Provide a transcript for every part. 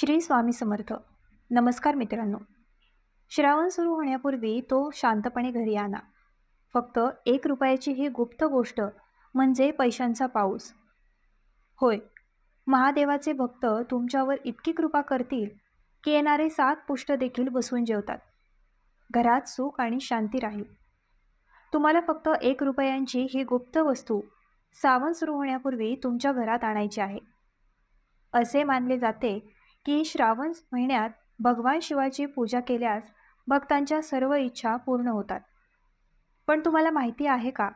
श्री स्वामी समर्थ. नमस्कार मित्रांनो. श्रावण सुरू होण्यापूर्वी तो शांतपणे घरी आणा. फक्त 1 रुपयाची ही गुप्त गोष्ट म्हणजे पैशांचा पाऊस. होय, महादेवाचे भक्त तुमच्यावर इतकी कृपा करतील की येणारे 7 पुष्ट देखील बसून जेवतात. घरात सुख आणि शांती राहील. तुम्हाला फक्त 1 रुपयांची ही गुप्त वस्तू श्रावण सुरू होण्यापूर्वी तुमच्या घरात आणायची आहे. असे मानले जाते की श्रावण महिन्यात भगवान शिवाची पूजा केल्यास भक्तांच्या सर्व इच्छा पूर्ण होतात. पण तुम्हाला माहिती आहे का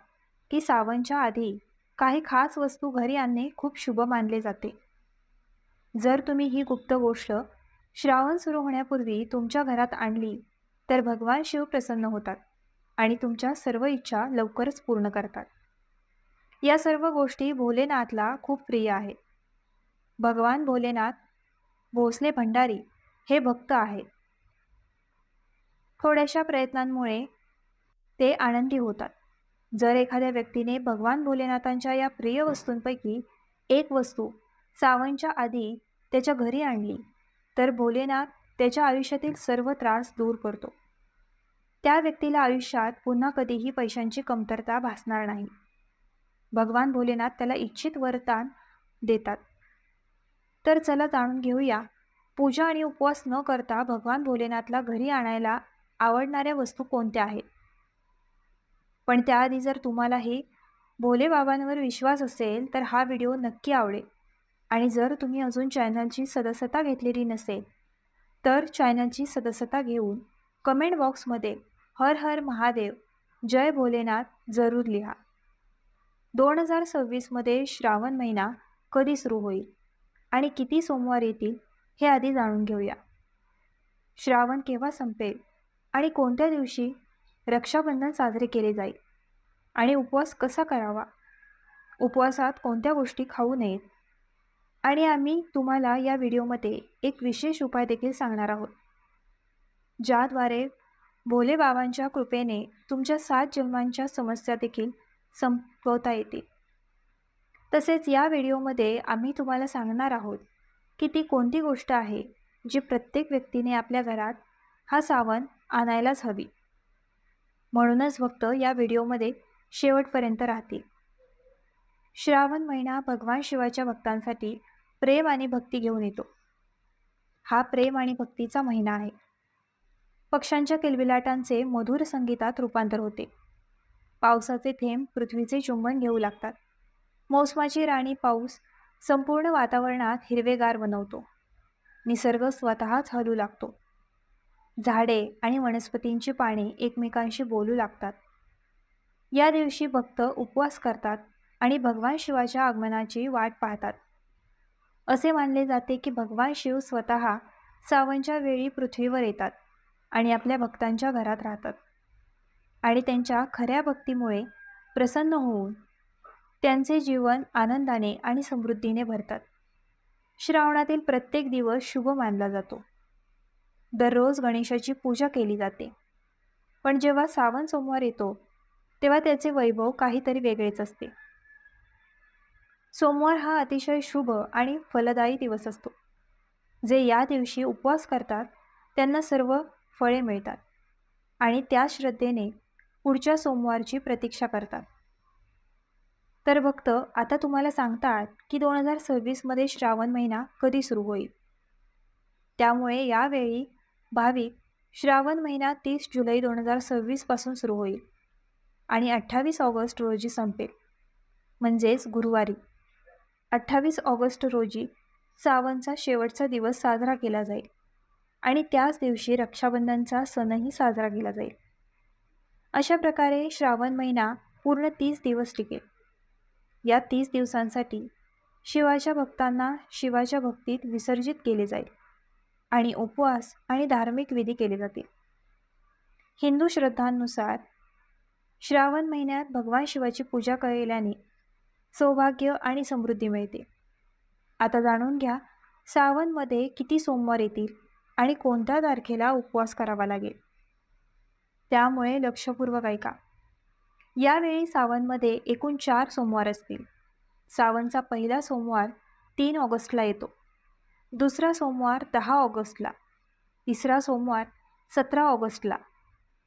की श्रावणच्या आधी काही खास वस्तू घरी आणणे खूप शुभ मानले जाते. जर तुम्ही ही गुप्त गोष्ट श्रावण सुरू होण्यापूर्वी तुमच्या घरात आणली तर भगवान शिव प्रसन्न होतात आणि तुमच्या सर्व इच्छा लवकरच पूर्ण करतात. या सर्व गोष्टी भोलेनाथला खूप प्रिय आहेत. भगवान भोलेनाथ भोसले भंडारी हे भक्त आहेत. थोड्याशा प्रयत्नांमुळे ते आनंदी होतात. जर एखाद्या व्यक्तीने भगवान भोलेनाथांच्या या प्रिय वस्तूंपैकी एक वस्तू श्रावणच्या आधी त्याच्या घरी आणली तर भोलेनाथ त्याच्या आयुष्यातील सर्व त्रास दूर करतो. त्या व्यक्तीला आयुष्यात पुन्हा कधीही पैशांची कमतरता भासणार नाही. भगवान भोलेनाथ त्याला इच्छित वरदान देतात. तर चला जाणून घेऊया, पूजा आणि उपवास न करता भगवान भोलेनाथला घरी आणायला आवडणाऱ्या वस्तू कोणत्या आहेत. पण त्याआधी जर तुम्हालाही भोले बाबांवर विश्वास असेल तर हा व्हिडिओ नक्की आवडेल. आणि जर तुम्ही अजून चॅनलची सदस्यता घेतलेली नसेल तर चॅनलची सदस्यता घेऊन कमेंट बॉक्समध्ये हर हर महादेव, जय भोलेनाथ जरूर लिहा. 2026मध्ये श्रावण महिना कधी सुरू होईल आणि किती सोमवार येतील हे आधी जाणून घेऊया. श्रावण केव्हा संपेल आणि कोणत्या दिवशी रक्षाबंधन साजरे केले जाईल आणि उपवास कसा करावा, उपवासात कोणत्या गोष्टी खाऊ नयेत आणि आम्ही तुम्हाला या व्हिडिओमध्ये एक विशेष उपाय देखील सांगणार आहोत, ज्याद्वारे भोले बाबांच्या कृपेने तुमच्या 7 जन्मांच्या समस्या देखील संपवता येतील. तसेच या व्हिडिओमध्ये आम्ही तुम्हाला सांगणार आहोत की ती कोणती गोष्ट आहे जी प्रत्येक व्यक्तीने आपल्या घरात हा श्रावण आणायलाच हवी. म्हणूनच भक्त या व्हिडिओमध्ये शेवटपर्यंत राहतील. श्रावण महिना भगवान शिवाच्या भक्तांसाठी प्रेम आणि भक्ती घेऊन येतो. हा प्रेम आणि भक्तीचा महिना आहे. पक्ष्यांच्या किलबिलाटांचे मधुर संगीतात रूपांतर होते. पावसाचे थेंब पृथ्वीचे चुंबन घेऊ लागतात. मोसमाची राणी पाऊस संपूर्ण वातावरणात हिरवेगार बनवतो. निसर्ग स्वतःच हलू लागतो. झाडे आणि वनस्पतींची पाने एकमेकांशी बोलू लागतात. या दिवशी भक्त उपवास करतात आणि भगवान शिवाच्या आगमनाची वाट पाहतात. असे मानले जाते की भगवान शिव स्वतः श्रावणच्या वेळी पृथ्वीवर येतात आणि आपल्या भक्तांच्या घरात राहतात आणि त्यांच्या खऱ्या भक्तीमुळे प्रसन्न होऊन त्यांचे जीवन आनंदाने आणि समृद्धीने भरतात. श्रावणातील प्रत्येक दिवस शुभ मानला जातो. दररोज गणेशाची पूजा केली जाते. पण जेव्हा श्रावण सोमवार येतो तेव्हा त्याचे वैभव काहीतरी वेगळेच असते. सोमवार हा अतिशय शुभ आणि फलदायी दिवस असतो. जे या दिवशी उपवास करतात त्यांना सर्व फळे मिळतात आणि त्या श्रद्धेने पुढच्या सोमवारची प्रतीक्षा करतात. तर भक्त आता तुम्हाला सांगतात की 2026मध्ये श्रावण महिना कधी सुरू होईल. त्यामुळे यावेळी भाविक श्रावण महिना 30 जुलै 2026 पासून सुरू होईल आणि 28 ऑगस्ट रोजी संपेल. म्हणजेच गुरुवारी 28 ऑगस्ट रोजी श्रावणचा शेवटचा दिवस साजरा केला जाईल आणि त्याच दिवशी रक्षाबंधनचा सणही साजरा केला जाईल. अशा प्रकारे श्रावण महिना पूर्ण 30 दिवस टिकेल. या 30 दिवसांसाठी शिवाच्या भक्तांना शिवाच्या भक्तीत विसर्जित केले जाईल आणि उपवास आणि धार्मिक विधी केले जातील. हिंदू श्रद्धांनुसार श्रावण महिन्यात भगवान शिवाची पूजा केल्याने सौभाग्य आणि समृद्धी मिळते. आता जाणून घ्या श्रावणमध्ये किती सोमवार येतील आणि कोणत्या तारखेला उपवास करावा लागेल. त्यामुळे लक्षपूर्वक ऐका. यावेळी श्रावणमध्ये एकूण 4 सोमवार असतील. श्रावणचा पहिला सोमवार 3 ऑगस्टला येतो. दुसरा सोमवार 10 ऑगस्टला, तिसरा सोमवार 17 ऑगस्टला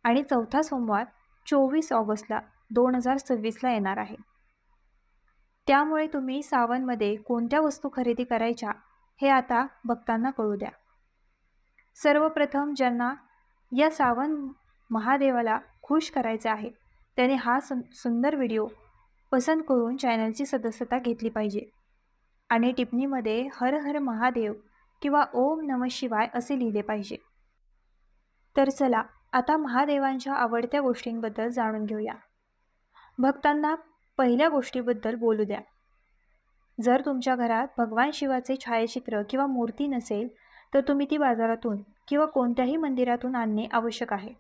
आणि चौथा सोमवार 24 ऑगस्टला 2026ला येणार आहे. त्यामुळे तुम्ही सावनमध्ये कोणत्या वस्तू खरेदी करायच्या हे आता भक्तांना कळू द्या. सर्वप्रथम ज्यांना या सावन महादेवाला खुश करायचे आहे त्याने हा सुंदर व्हिडिओ पसंत करून चॅनलची सदस्यता घेतली पाहिजे आणि टिप्पणीमध्ये हर हर महादेव किंवा ओम नमः शिवाय असे लिहिले पाहिजे. तर चला आता महादेवांच्या आवडत्या गोष्टींबद्दल जाणून घेऊया. भक्तांना पहिल्या गोष्टीबद्दल बोलू द्या. जर तुमच्या घरात भगवान शिवाचे छायाचित्र किंवा मूर्ती नसेल तर तुम्ही ती बाजारातून किंवा कोणत्याही मंदिरातून आणणे आवश्यक आहे.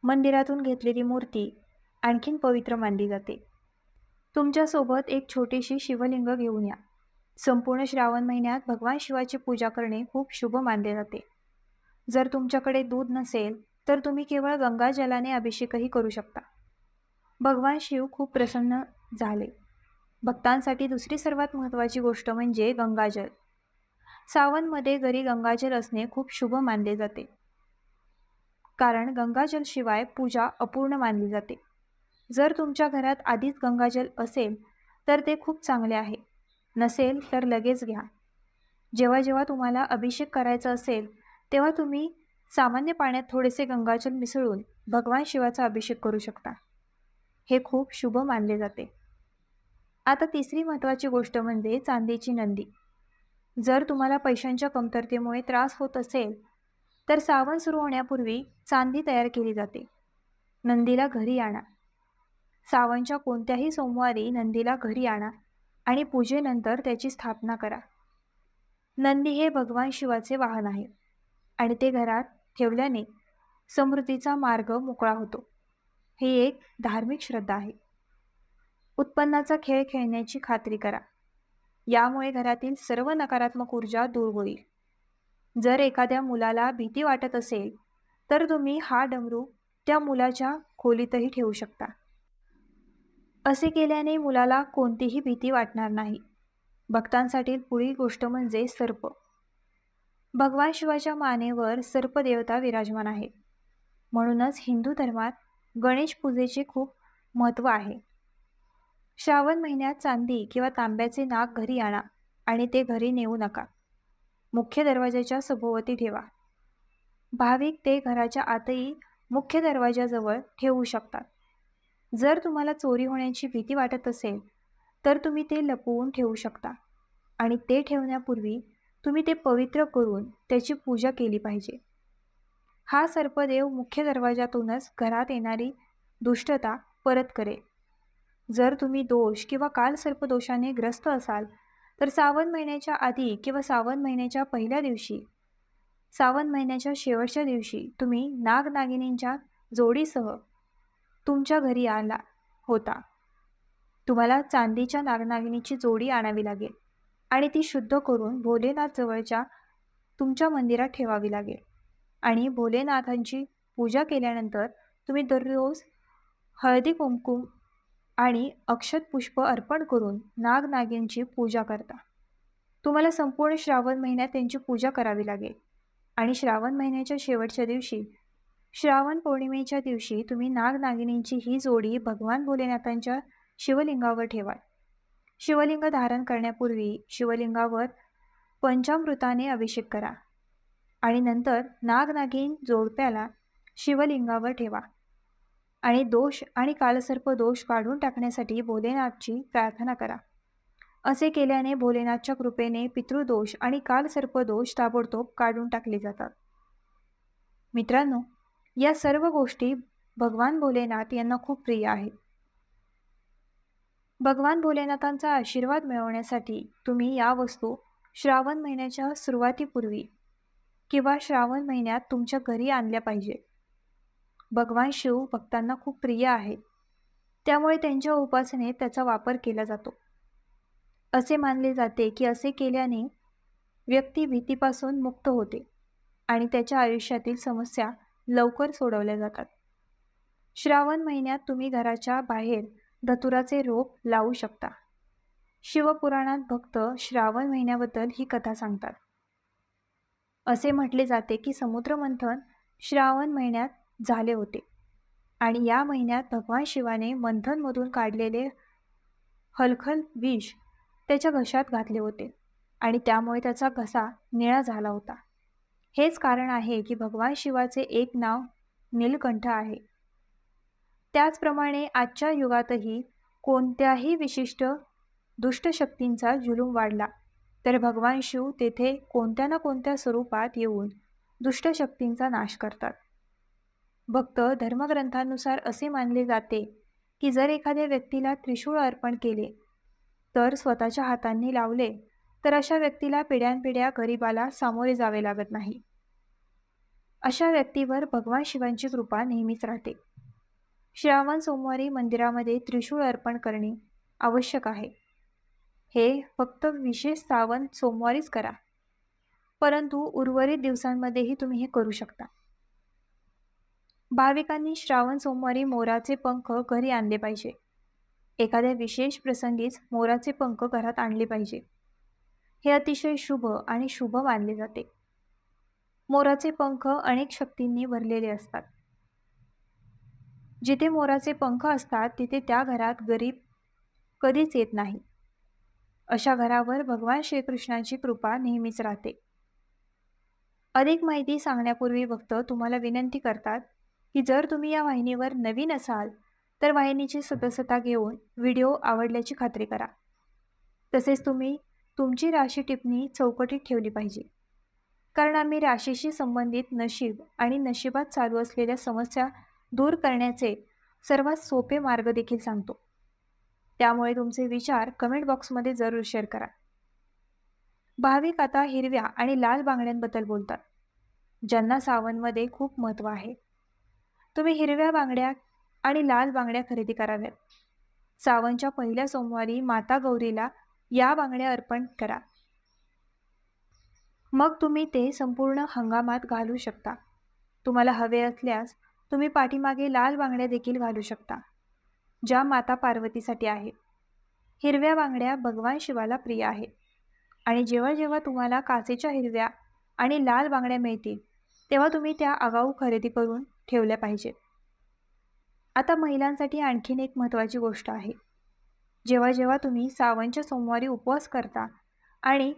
मंदिरातून घेतलेली मूर्ती आणखीन पवित्र मानली जाते. तुमच्यासोबत एक छोटीशी शिवलिंग घेऊन या. संपूर्ण श्रावण महिन्यात भगवान शिवाची पूजा करणे खूप शुभ मानले जाते. जर तुमच्याकडे दूध नसेल तर तुम्ही केवळ गंगाजलाने अभिषेकही करू शकता. भगवान शिव खूप प्रसन्न झाले. भक्तांसाठी दुसरी सर्वात महत्त्वाची गोष्ट म्हणजे गंगाजल. सावनमध्ये घरी गंगाजल असणे खूप शुभ मानले जाते, कारण गंगाजल शिवाय पूजा अपूर्ण मानली जाते. जर तुमच्या घरात आधीच गंगाजल असेल तर ते खूप चांगले आहे, नसेल तर लगेच घ्या. जेव्हा जेव्हा तुम्हाला अभिषेक करायचा असेल तेव्हा तुम्ही सामान्य पाण्यात थोडेसे गंगाजल मिसळून भगवान शिवाचा अभिषेक करू शकता. हे खूप शुभ मानले जाते. आता तिसरी महत्त्वाची गोष्ट म्हणजे चांदीची नंदी. जर तुम्हाला पैशांच्या कमतरतेमुळे त्रास होत असेल तर सावन सुरू होण्यापूर्वी चांदी तयार केली जाते. नंदीला घरी आणा. सावनच्या कोणत्याही सोमवारी नंदीला घरी आणा आणि पूजेनंतर त्याची स्थापना करा. नंदी हे भगवान शिवाचे वाहन आहे आणि ते घरात ठेवल्याने समृद्धीचा मार्ग मोकळा होतो. ही एक धार्मिक श्रद्धा आहे. उत्पन्नाचा खेळ खेळण्याची खात्री करा. यामुळे घरातील सर्व नकारात्मक ऊर्जा दूर होईल. जर एखाद्या मुलाला भीती वाटत असेल तर तुम्ही हा डमरू त्या मुलाच्या खोलीतही ठेवू शकता. असे केल्याने मुलाला कोणतीही भीती वाटणार नाही. भक्तांसाठी पुढील गोष्ट म्हणजे सर्प. भगवान शिवाच्या मानेवर सर्पदेवता विराजमान आहे. म्हणूनच हिंदू धर्मात गणेश पूजेचे खूप महत्त्व आहे. श्रावण महिन्यात चांदी किंवा तांब्याचे नाग घरी आणा आणि ते घरी नेऊ नका. मुख्य दरवाजाच्या सभोवती ठेवा. भाविक ते घराच्या आतही मुख्य दरवाजाजवळ ठेवू शकतात. जर तुम्हाला चोरी होण्याची भीती वाटत असेल तर तुम्ही ते लपवून ठेवू शकता आणि ते ठेवण्यापूर्वी तुम्ही ते पवित्र करून त्याची पूजा केली पाहिजे. हा सर्पदेव मुख्य दरवाजातूनच घरात येणारी दुष्टता परत करेल. जर तुम्ही दोष किंवा कालसर्पदोषाने ग्रस्त असाल तर श्रावण महिन्याच्या आधी किंवा श्रावण महिन्याच्या पहिल्या दिवशी, श्रावण महिन्याच्या शेवटच्या दिवशी तुम्ही नागनागिनींच्या जोडीसह तुमच्या घरी आला होता. तुम्हाला चांदीच्या नागनागिनीची जोडी आणावी लागेल आणि ती शुद्ध करून भोलेनाथ जवळच्या तुमच्या मंदिरात ठेवावी लागेल आणि भोलेनाथांची पूजा केल्यानंतर तुम्ही दररोज हळदी कुंकुम आणि अक्षत पुष्प अर्पण करून नागनागिनींची पूजा करता. तुम्हाला संपूर्ण श्रावण महिन्यात त्यांची पूजा करावी लागेल आणि श्रावण महिन्याच्या शेवटच्या दिवशी, श्रावण पौर्णिमेच्या दिवशी तुम्ही नागनागिनींची ही जोडी भगवान भोलेनाथांच्या शिवलिंगावर ठेवा. शिवलिंग धारण करण्यापूर्वी शिवलिंगावर पंचामृताने अभिषेक करा आणि नंतर नागनागिन जोडप्याला शिवलिंगावर ठेवा आणि दोष आणि कालसर्प दोष काढून टाकण्यासाठी भोलेनाथची प्रार्थना करा. असे केल्याने भोलेनाथच्या कृपेने पितृदोष आणि कालसर्प दोष ताबडतोब काढून टाकले जातात. मित्रांनो, या सर्व गोष्टी भगवान भोलेनाथ यांना खूप प्रिय आहेत. भगवान भोलेनाथांचा आशीर्वाद मिळवण्यासाठी तुम्ही या वस्तू श्रावण महिन्याच्या सुरुवातीपूर्वी किंवा श्रावण महिन्यात तुमच्या घरी आणल्या पाहिजे. भगवान शिव भक्तांना खूप प्रिय आहेत, त्यामुळे त्यांच्या उपासनेत त्याचा वापर केला जातो. असे मानले जाते की असे केल्याने व्यक्ती भीतीपासून मुक्त होते आणि त्याच्या आयुष्यातील समस्या लवकर सोडवल्या जातात. श्रावण महिन्यात तुम्ही घराच्या बाहेर धतुराचे रोप लावू शकता. शिवपुराणात भक्त श्रावण महिन्याबद्दल ही कथा सांगतात. असे म्हटले जाते की समुद्रमंथन श्रावण महिन्यात झाले होते आणि या महिन्यात भगवान शिवाने मंथनमधून काढलेले हलखल विष त्याच्या घशात घातले होते आणि त्यामुळे त्याचा घसा निळा झाला होता. हेच कारण आहे की भगवान शिवाचे एक नाव नीलकंठ आहे. त्याचप्रमाणे आजच्या युगातही कोणत्याही विशिष्ट दुष्टशक्तींचा जुलूम वाढला तर भगवान शिव तेथे कोणत्या ना कोणत्या स्वरूपात येऊन दुष्टशक्तींचा नाश करतात. भक्त धर्मग्रंथानुसार असे मानले जाते की जर एखाद्या व्यक्तीला त्रिशूळ अर्पण केले तर स्वतःच्या हातांनी लावले तर अशा व्यक्तीला पिढ्यानपिढ्या गरिबाला सामोरे जावे लागत नाही. अशा व्यक्तीवर भगवान शिवांची कृपा नेहमीच राहते. श्रावण सोमवारी मंदिरामध्ये त्रिशूळ अर्पण करणे आवश्यक आहे. हे फक्त विशेष श्रावण सोमवारीच करा, परंतु उर्वरित दिवसांमध्येही तुम्ही हे करू शकता. भाविकांनी श्रावण सोमवारी मोराचे पंख घरी आणले पाहिजे. एखाद्या विशेष प्रसंगीच मोराचे पंख घरात आणले पाहिजे. हे अतिशय शुभ आणि शुभ मानले जाते. मोराचे पंख अनेक शक्तींनी भरलेले असतात. जिथे मोराचे पंख असतात तिथे त्या घरात गरीब कधीच येत नाही. अशा घरावर भगवान श्रीकृष्णाची कृपा नेहमीच राहते. अधिक माहिती सांगण्यापूर्वी भक्त तुम्हाला विनंती करतात की जर तुम्ही या वाहिनीवर नवीन असाल तर वाहिनीची सदस्यता घेऊन व्हिडिओ आवडल्याची खात्री करा. तसेच तुम्ही तुमची राशी टिप्पणी चौकटीत ठेवली पाहिजे, कारण आम्ही राशीशी संबंधित नशीब आणि नशिबात चालू असलेल्या समस्या दूर करण्याचे सर्वात सोपे मार्ग देखील सांगतो. त्यामुळे तुमचे विचार कमेंट बॉक्समध्ये जरूर शेअर करा. भाविक आता हिरव्या आणि लाल बांगड्यांबद्दल बोलतात, ज्यांना सावनमध्ये खूप महत्त्व आहे. तुम्ही हिरव्या बांगड्या आणि लाल बांगड्या खरेदी कराव्यात. सावनच्या पहिल्या सोमवारी माता गौरीला या बांगड्या अर्पण करा. मग तुम्ही ते संपूर्ण हंगामात घालू शकता. तुम्हाला हवे असल्यास तुम्ही पाठीमागे लाल बांगड्या देखील घालू शकता, ज्या माता पार्वतीसाठी आहेत. हिरव्या बांगड्या भगवान शिवाला प्रिय आहेत आणि जेव्हा जेव्हा तुम्हाला काचेच्या हिरव्या आणि लाल बांगड्या मिळतील तेव्हा तुम्ही त्या आगाऊ खरेदी करून ठेवल्या पाहिजेत. आता महिलांसाठी आणखीन एक महत्त्वाची गोष्ट आहे. जेव्हा जेव्हा तुम्ही सावनच्या सोमवारी उपवास करता आणि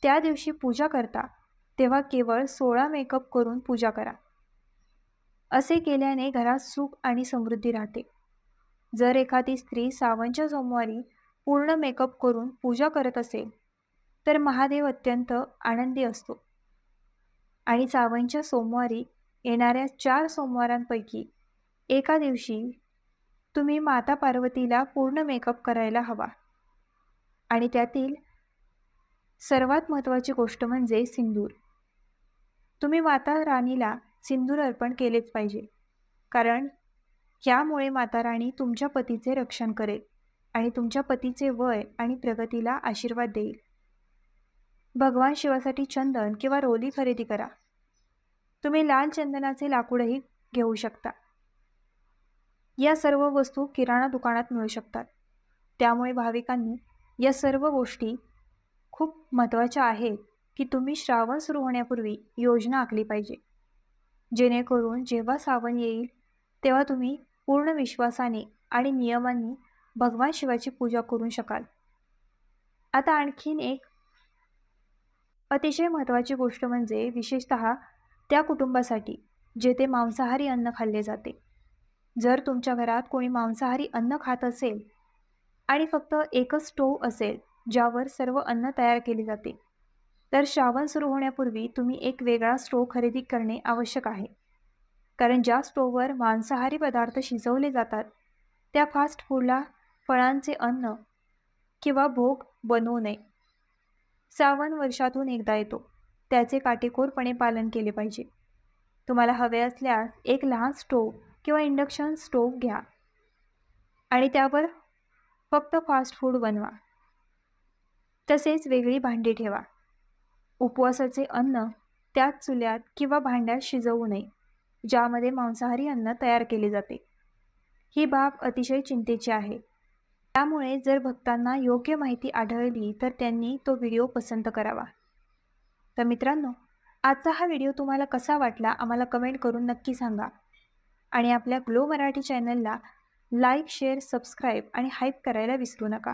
त्या दिवशी पूजा करता तेव्हा केवळ 16 मेकअप करून पूजा करा. असे केल्याने घरात सुख आणि समृद्धी राहते. जर एखादी स्त्री सावनच्या सोमवारी पूर्ण मेकअप करून पूजा करत असेल तर महादेव अत्यंत आनंदी असतो आणि सावनच्या सोमवारी येणाऱ्या 4 सोमवारांपैकी एका दिवशी तुम्ही माता पार्वतीला पूर्ण मेकअप करायला हवा. आणि त्यातील सर्वात महत्त्वाची गोष्ट म्हणजे सिंदूर. तुम्ही माता राणीला सिंदूर अर्पण केलेच पाहिजे, कारण यामुळे माता राणी तुमच्या पतीचे रक्षण करेल आणि तुमच्या पतीचे वय आणि प्रगतीला आशीर्वाद देईल. भगवान शिवासाठी चंदन किंवा रोली खरेदी करा. तुम्ही लाल चंदनाचे लाकूडही घेऊ शकता. या सर्व वस्तू किराणा दुकानात मिळू शकतात. त्यामुळे भाविकांनी या सर्व गोष्टी खूप महत्त्वाच्या आहेत की तुम्ही श्रावण सुरू होण्यापूर्वी योजना आखली पाहिजे, जेणेकरून जेव्हा सावन येईल तेव्हा तुम्ही पूर्ण विश्वासाने आणि नियमांनी भगवान शिवाची पूजा करू शकाल. आता आणखीन एक अतिशय महत्त्वाची गोष्ट म्हणजे विशेषतः त्या कुटुंबासाठी जेथे मांसाहारी अन्न खाल्ले जाते. जर तुमच्या घरात कोणी मांसाहारी अन्न खात असेल आणि फक्त एकच स्टोव्ह असेल ज्यावर सर्व अन्न तयार केले जाते, तर श्रावण सुरू होण्यापूर्वी तुम्ही एक वेगळा स्टोव्ह खरेदी करणे आवश्यक आहे. कारण ज्या स्टोव्हवर मांसाहारी पदार्थ शिजवले जातात त्या फास्ट फूडला फळांचे अन्न किंवा भोग बनवू नये. सावन वर्षातून एकदा येतो, त्याचे काटेकोरपणे पालन केले पाहिजे. तुम्हाला हवे असल्यास एक लहान स्टोव्ह किंवा इंडक्शन स्टोव्ह घ्या आणि त्यावर फक्त फास्ट फूड बनवा. तसेच वेगळी भांडी ठेवा. उपवासाचे अन्न त्याच चुल्यात किंवा भांड्यात शिजवू नये ज्यामध्ये मांसाहारी अन्न तयार केले जाते. ही बाब अतिशय चिंतेची आहे. त्यामुळे जर भक्तांना योग्य माहिती आढळली तर त्यांनी तो व्हिडिओ पसंत करावा. तर मित्रांनो, आजचा हा व्हिडिओ तुम्हाला कसा वाटला आम्हाला कमेंट करून नक्की सांगा. आणि आपल्या ग्लो मराठी चॅनलला लाईक, शेअर, सबस्क्राईब आणि हाईप करायला विसरू नका.